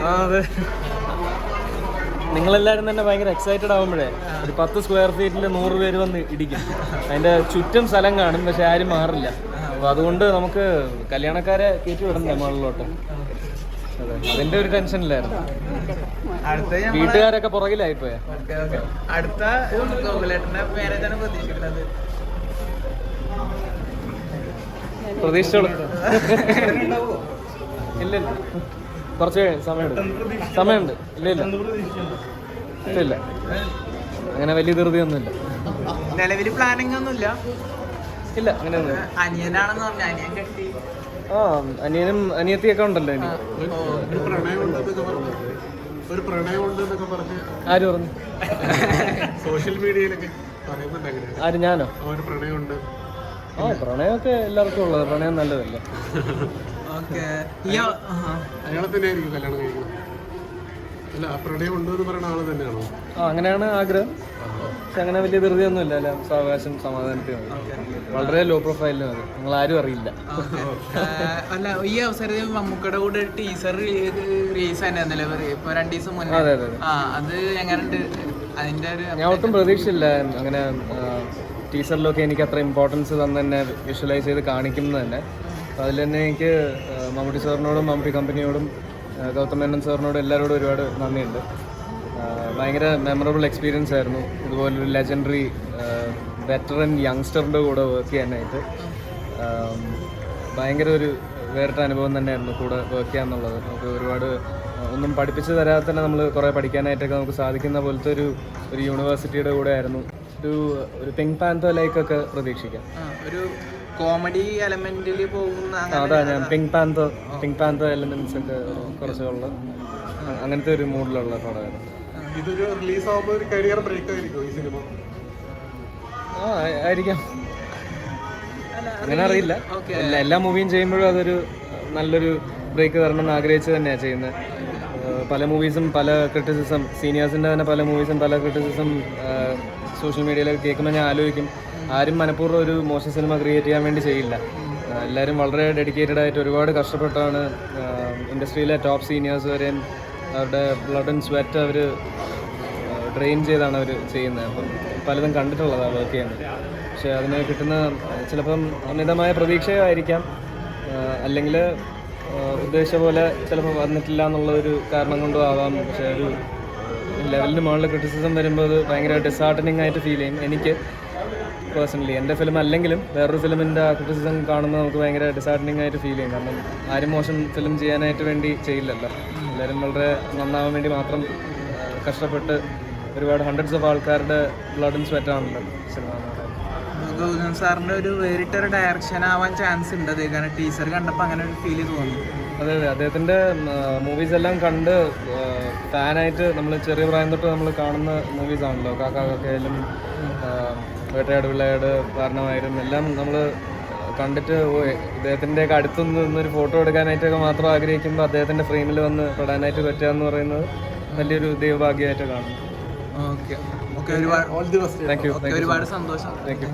അതെ, നിങ്ങളെല്ലാവരും തന്നെ ഭയങ്കര എക്സൈറ്റഡ് ആകുമ്പോഴേ ഒരു 10 സ്ക്വയർ ഫീറ്റിൽ 100 പേര് വന്ന് ഇടിക്കും. അതിൻ്റെ ചുറ്റും സ്ഥലം കാണും, പക്ഷെ ആരും മാറില്ല. അപ്പോൾ അതുകൊണ്ട് നമുക്ക് കല്യാണക്കാരെ കയറ്റി വിടണ്ടേ മുകളിലോട്ട്. അതെ, അതിൻ്റെ ഒരു ടെൻഷനില്ലായിരുന്നു. വീട്ടുകാരൊക്കെ പുറകിലായിപ്പോയെ. അടുത്ത പ്രതീക്ഷിച്ചോളൂ. ഇല്ല, കുറച്ച് സമയമുണ്ട്. ഇല്ല, അങ്ങനെ വലിയ ധൃതിയൊന്നുമില്ല. നിലവിൽ പ്ലാനിങ് ഒന്നുമില്ല. ഇല്ല, അങ്ങനെയൊന്നും. അനിയനാണെന്ന് പറഞ്ഞു, അനിയൻ കെട്ടി. അനിയനും അനിയത്തിയൊക്കെ ഉണ്ടല്ലോ. ഇനി ആര് പറഞ്ഞു? സോഷ്യൽ മീഡിയയിലൊക്കെ ആര്? ഞാനോ? പ്രണയമൊക്കെ എല്ലാവർക്കും ഉള്ളത്. പ്രണയം നല്ലതല്ലേ? അയാളെ തന്നെയായിരിക്കും കല്യാണം കഴിക്കുന്നത്. അല്ല, പ്രണയം ഉണ്ടെന്ന് പറയുന്ന ആള് തന്നെയാണോ? അങ്ങനെയാണ് ആഗ്രഹം. പക്ഷെ അങ്ങനെ വലിയ ധൃതിയൊന്നുമില്ല. എല്ലാം സാവകാശം സമാധാനത്തിന് വളരെ ലോ പ്രൊഫൈലിന് മതി. നിങ്ങൾ ആരും അറിയില്ല. അല്ല, ഈ അവസരത്തിൽ മമ്മൂക്കയുടെ കൂടെ ടീസർ റിലീസ് ആയിരുന്നല്ലോ ഇപ്പൊ 2 ദിവസം മുന്നേ. അതെ അതെ. അത് എങ്ങനെയുണ്ട്? അതിന്റെ ഒരു ഞാൻ ഒട്ടും പ്രതീക്ഷയില്ല അങ്ങനെ ടീസറിലൊക്കെ എനിക്ക് അത്ര ഇമ്പോർട്ടൻസ് തന്നെ വിഷ്വലൈസ് ചെയ്ത് കാണിക്കുന്നത് തന്നെ. അപ്പോൾ അതിൽ തന്നെ എനിക്ക് മമ്മൂട്ടി സാറിനോടും മമ്മൂട്ടി കമ്പനിയോടും ഗൗതം മേനോൻ സാറിനോടും എല്ലാവരോടും ഒരുപാട് നന്ദിയുണ്ട്. ഭയങ്കര മെമ്മറബിൾ എക്സ്പീരിയൻസ് ആയിരുന്നു. ഇതുപോലൊരു ലെജൻഡറി വെറ്ററൻ യങ്സ്റ്ററിൻ്റെ കൂടെ വർക്ക് ചെയ്യാനായിട്ട് ഭയങ്കര ഒരു വേറിട്ട അനുഭവം തന്നെയായിരുന്നു കൂടെ വർക്ക് ചെയ്യാന്നുള്ളത്. നമുക്ക് ഒരുപാട് ഒന്നും പഠിപ്പിച്ച് തരാതെ തന്നെ നമ്മൾ കുറേ പഠിക്കാനായിട്ടൊക്കെ നമുക്ക് സാധിക്കുന്ന പോലത്തെ ഒരു യൂണിവേഴ്സിറ്റിയുടെ കൂടെ ആയിരുന്നു. ഒരു പിങ്ക് പാന്തോ ലൈക്കൊക്കെ പ്രതീക്ഷിക്കാം. ഒരു കോമഡി എലമെന്റിൽ പോകുന്ന. അതാ ഞാൻ പിങ്ക് പാന്തോ എലമെന്റ്സ് ഒക്കെ കുറച്ചുള്ള അങ്ങനത്തെ ഒരു മൂഡിലുള്ള പടമായിരുന്നു. ഇതൊരു റിലീസ് ആവുമ്പോൾ ഒരു കരിയർ ബ്രേക്ക് ആയിരിക്കും ഈ സിനിമ. ആയിരിക്കാം, അങ്ങനെ അറിയില്ല. എല്ലാ മൂവിയും ചെയ്യുമ്പോഴും അതൊരു നല്ലൊരു ബ്രേക്ക് തരണമെന്ന് ആഗ്രഹിച്ച് തന്നെയാണ് ചെയ്യുന്നത്. പല മൂവീസും പല ക്രിറ്റിസിസം, സീനിയേഴ്സിൻ്റെ തന്നെ പല മൂവീസും പല ക്രിറ്റിസിസം സോഷ്യൽ മീഡിയയിലൊക്കെ കേൾക്കുമ്പോൾ ഞാൻ ആലോചിക്കും, ആരും മനഃപൂർവ്വം ഒരു മോശം സിനിമ ക്രിയേറ്റ് ചെയ്യാൻ വേണ്ടി ചെയ്യില്ല. എല്ലാവരും വളരെ ഡെഡിക്കേറ്റഡ് ആയിട്ട് ഒരുപാട് കഷ്ടപ്പെട്ടാണ് ഇൻഡസ്ട്രിയിലെ ടോപ്പ് സീനിയേഴ്സ് വരെയും അവരുടെ ബ്ലഡ് ആൻഡ് സ്വെറ്റ് അവർ ഡ്രെയിൻ ചെയ്താണ് അവർ ചെയ്യുന്നത്. അപ്പം പലതും കണ്ടിട്ടുള്ളതാണ് വർക്ക് ചെയ്യുന്നത്. പക്ഷേ അതിന് കിട്ടുന്ന ചിലപ്പം അമിതമായ പ്രതീക്ഷയായിരിക്കാം, അല്ലെങ്കിൽ ഉദ്ദേശിച്ച പോലെ ചിലപ്പോൾ വന്നിട്ടില്ല എന്നുള്ള ഒരു കാരണം കൊണ്ടും ആവാം. പക്ഷേ ഒരു ലെവലിന് മുകളിൽ ക്രിറ്റിസിസം വരുമ്പോൾ അത് ഭയങ്കര ഡിസാർട്ടനിങ് ആയിട്ട് ഫീൽ ചെയ്യും. എനിക്ക് പേഴ്സണലി എൻ്റെ ഫിലിം അല്ലെങ്കിലും വേറൊരു ഫിലിമിൻ്റെ ക്രിറ്റിസിസം കാണുമ്പോൾ നമുക്ക് ഭയങ്കര ഡിസാർട്ടനിങ് ആയിട്ട് ഫീൽ ചെയ്യും. കാരണം ആരും മോശം ഫിലിം ചെയ്യാനായിട്ട് വേണ്ടി ചെയ്യില്ലല്ലോ. എല്ലാവരും വളരെ നന്നാവാൻ വേണ്ടി മാത്രം കഷ്ടപ്പെട്ട് ഒരുപാട് ഹൺഡ്രഡ്സ് ഓഫ് ആൾക്കാരുടെ ബ്ലഡ് ആൻഡ് സ്വെറ്റ് ആണല്ലോ സിനിമ. ഗൗതം സാറിൻ്റെ ഒരു വേറിട്ടൊരു ഡയറക്ഷൻ ആവാൻ ചാൻസ് ഉണ്ട്. അത് കാരണം ടീച്ചർ കണ്ടപ്പോൾ അങ്ങനെ ഒരു ഫീൽ തോന്നി. അതെ അതെ, അദ്ദേഹത്തിൻ്റെ മൂവീസ് എല്ലാം കണ്ട് ഫാനായിട്ട് നമ്മൾ ചെറിയ പ്രായം തൊട്ട് നമ്മൾ കാണുന്ന മൂവീസാണല്ലോ. കാക്കായാലും വേട്ടയാട് പിള്ളയാട് കാരണമായാലും എല്ലാം നമ്മൾ കണ്ടിട്ട് ഇദ്ദേഹത്തിൻ്റെയൊക്കെ അടുത്തുനിന്ന് നിന്നൊരു ഫോട്ടോ എടുക്കാനായിട്ടൊക്കെ മാത്രം ആഗ്രഹിക്കുമ്പോൾ അദ്ദേഹത്തിൻ്റെ ഫ്രെയിമിൽ വന്ന് പെടാനായിട്ട് പറ്റുക എന്ന് പറയുന്നത് വലിയൊരു ദൈവഭാഗ്യമായിട്ട് കാണുന്നു. ഓക്കെ, ഒരുപാട് സന്തോഷം. Thank you.